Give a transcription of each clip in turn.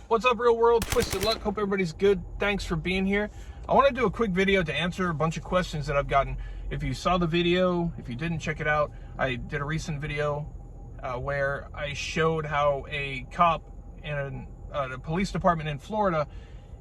What's up, real world? Twisted Luck. Hope everybody's good. Thanks for being here. I want to do a quick video to answer a bunch of questions that I've gotten. If you saw the video, if you didn't, check it out. I did a recent video where I showed how a cop in a police department in Florida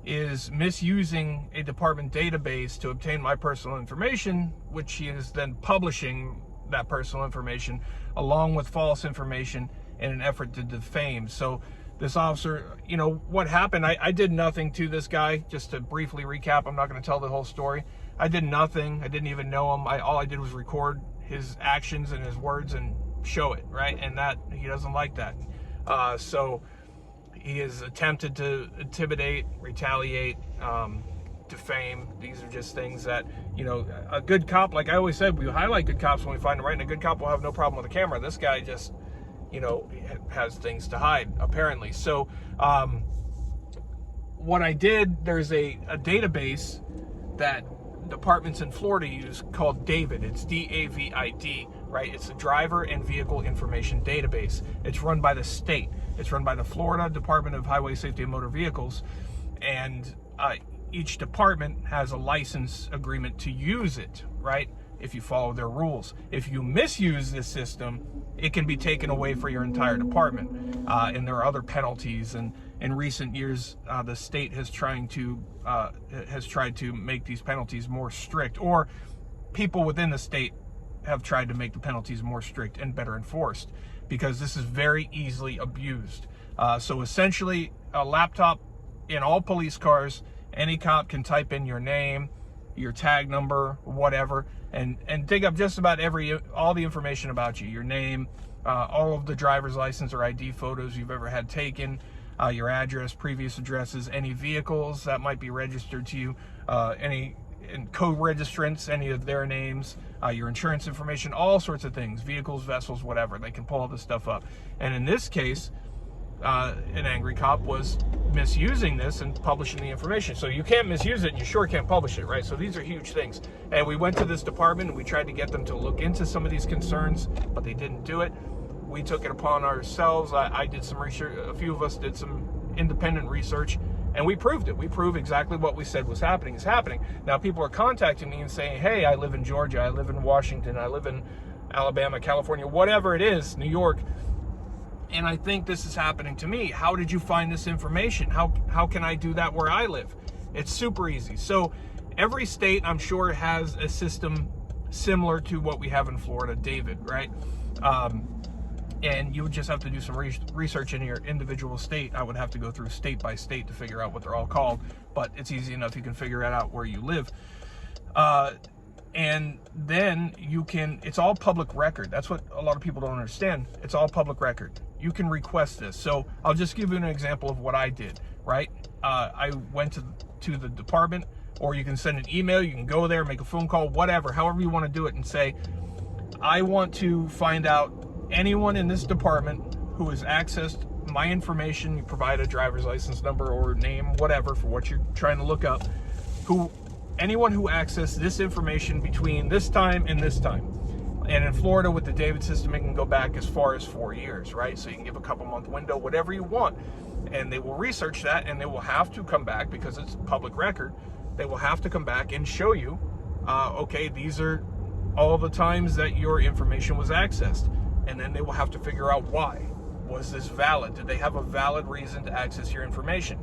is misusing a department database to obtain my personal information, which he is then publishing that personal information along with false information in an effort to defame. So this officer, you know, what happened, I did nothing to this guy. Just to briefly recap, I'm not going to tell the whole story. I did nothing. I didn't even know him. All I did was record his actions and his words and show it, right? And that, he doesn't like that. So he has attempted to intimidate, retaliate, defame. These are just things that, you know, a good cop, like I always said, we highlight good cops when we find them, right? And a good cop will have no problem with the camera. This guy just, you know, has things to hide, apparently. So what I did, there's a database that departments in Florida use called DAVID. It's D-A-V-I-D, right? It's a driver and vehicle information database. It's run by the state. It's run by the Florida Department of Highway Safety and Motor Vehicles. And each department has a license agreement to use it, right? If you follow their rules. If you misuse this system, it can be taken away for your entire department. And there are other penalties. And in recent years, the state has tried to make these penalties more strict, or people within the state have tried to make the penalties more strict and better enforced, because this is very easily abused. So essentially, a laptop in all police cars, any cop can type in your name, your tag number, whatever, and dig up just about all the information about you, your name, all of the driver's license or ID photos you've ever had taken, your address, previous addresses, any vehicles that might be registered to you, any co-registrants, any of their names, your insurance information, all sorts of things, vehicles, vessels, whatever. They can pull all this stuff up. And in this case, an angry cop was misusing this and publishing the information. So you can't misuse it, and you sure can't publish it, right? So these are huge things. And we went to this department and we tried to get them to look into some of these concerns, but they didn't do it. We took it upon ourselves. I did some research. A few of us did some independent research, and we proved it. We proved exactly what we said was happening is happening. Now people are contacting me and saying, hey, I live in Georgia, I live in Washington, I live in Alabama, California, whatever it is, New York, and I think this is happening to me. How did you find this information? How can I do that where I live? It's super easy. So every state, I'm sure, has a system similar to what we have in Florida, DAVID, right? And you would just have to do some research in your individual state. I would have to go through state by state to figure out what they're all called, but it's easy enough. You can figure it out where you live. And then you can, it's all public record. That's what a lot of people don't understand. It's all public record. You can request this. So I'll just give you an example of what I did, right? I went to the department, or you can send an email, you can go there, make a phone call, whatever, however you want to do it, and say, I want to find out anyone in this department who has accessed my information. You provide a driver's license number or name, whatever, for what you're trying to look up, anyone who accessed this information between this time and this time. And in Florida, with the DAVID system, it can go back as far as 4 years, right? So you can give a couple-month window, whatever you want. And they will research that, and they will have to come back, because it's public record, they will have to come back and show you, okay, these are all the times that your information was accessed. And then they will have to figure out why. Was this valid? Did they have a valid reason to access your information?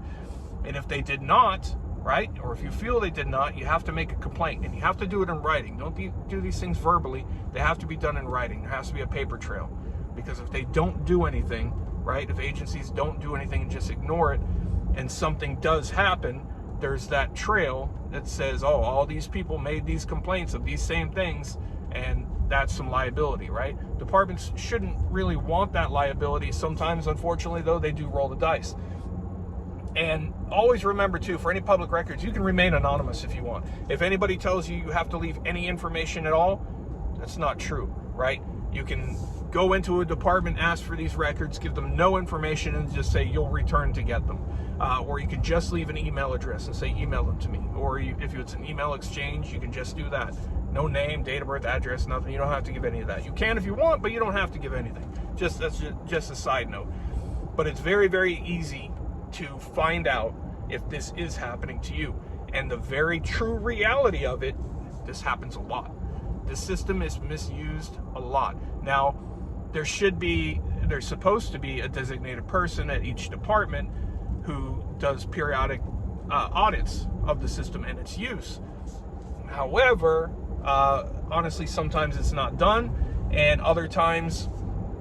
And if they did not, right, or if you feel they did not, you have to make a complaint, and you have to do it in writing. Don't do these things verbally. They have to be done in writing. There has to be a paper trail, because if they don't do anything, right, if agencies don't do anything and just ignore it, and something does happen, there's that trail that says, oh, all these people made these complaints of these same things, and that's some liability, right? Departments shouldn't really want that liability. Sometimes, unfortunately, though, they do roll the dice. And always remember, too, for any public records, you can remain anonymous if you want. If anybody tells you you have to leave any information at all, that's not true, right? You can go into a department, ask for these records, give them no information, and just say you'll return to get them. Or you can just leave an email address and say email them to me. Or if it's an email exchange, you can just do that. No name, date of birth, address, nothing. You don't have to give any of that. You can if you want, but you don't have to give anything. That's just a side note. But it's very, very easy to find out if this is happening to you. And the very true reality of it, this happens a lot. The system is misused a lot. Now, there's supposed to be a designated person at each department who does periodic audits of the system and its use. However, honestly, sometimes it's not done, and other times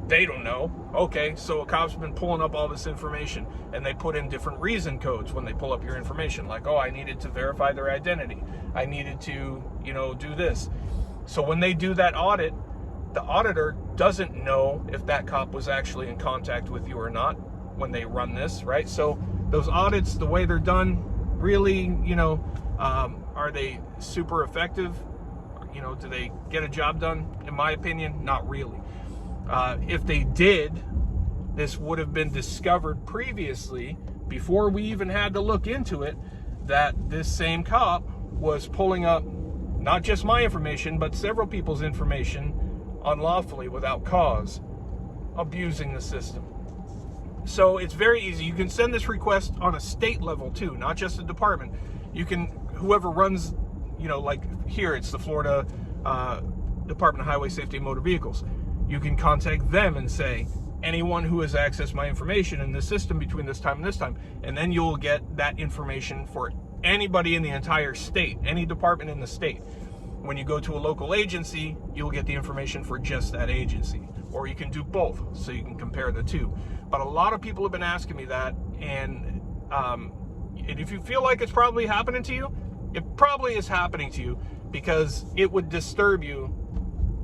they don't know. Okay, so a cop's been pulling up all this information, and they put in different reason codes when they pull up your information, like, oh, I needed to verify their identity, I needed to, do this. So when they do that audit, the auditor doesn't know if that cop was actually in contact with you or not when they run this, right? So those audits, the way they're done, really, are they super effective? Do they get a job done? In my opinion, not really. If they did, this would have been discovered previously, before we even had to look into it, that this same cop was pulling up not just my information, but several people's information unlawfully without cause, abusing the system. So it's very easy. You can send this request on a state level too, not just a department. You can, whoever runs, like here, it's the Florida Department of Highway Safety and Motor Vehicles. You can contact them and say, anyone who has accessed my information in the system between this time and this time, and then you'll get that information for anybody in the entire state, any department in the state. When you go to a local agency, you'll get the information for just that agency, or you can do both, so you can compare the two. But a lot of people have been asking me that, and if you feel like it's probably happening to you, it probably is happening to you, because it would disturb you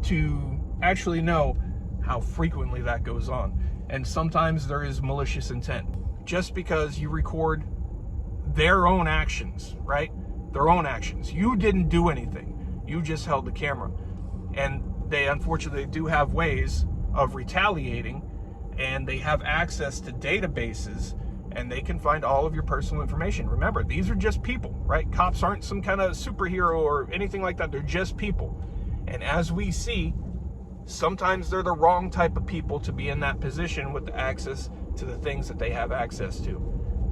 to actually know how frequently that goes on. And sometimes there is malicious intent. Just because you record their own actions, right? Their own actions. You didn't do anything. You just held the camera. And they unfortunately do have ways of retaliating, and they have access to databases, and they can find all of your personal information. Remember, these are just people, right? Cops aren't some kind of superhero or anything like that. They're just people. And as we see, sometimes they're the wrong type of people to be in that position with the access to the things that they have access to.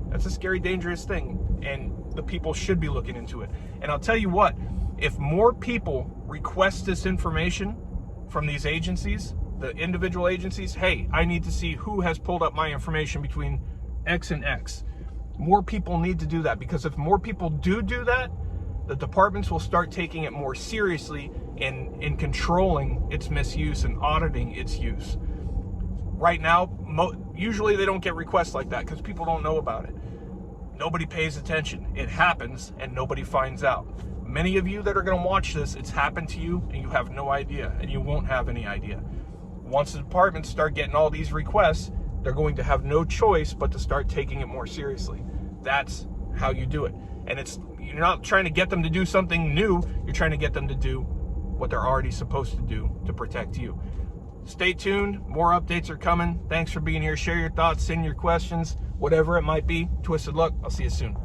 That's a scary, dangerous thing, and the people should be looking into it. And I'll tell you what, if more people request this information from these agencies, the individual agencies, hey, I need to see who has pulled up my information between X and X. More people need to do that, because if more people do that, the departments will start taking it more seriously in controlling its misuse and auditing its use. Right now, usually they don't get requests like that because people don't know about it. Nobody pays attention. It happens and nobody finds out. Many of you that are going to watch this, it's happened to you and you have no idea, and you won't have any idea. Once the departments start getting all these requests, they're going to have no choice but to start taking it more seriously. That's how you do it. And you're not trying to get them to do something new, you're trying to get them to do what they're already supposed to do to protect you. Stay tuned, more updates are coming. Thanks for being here. Share your thoughts, send your questions, whatever it might be. Twisted Luck, I'll see you soon.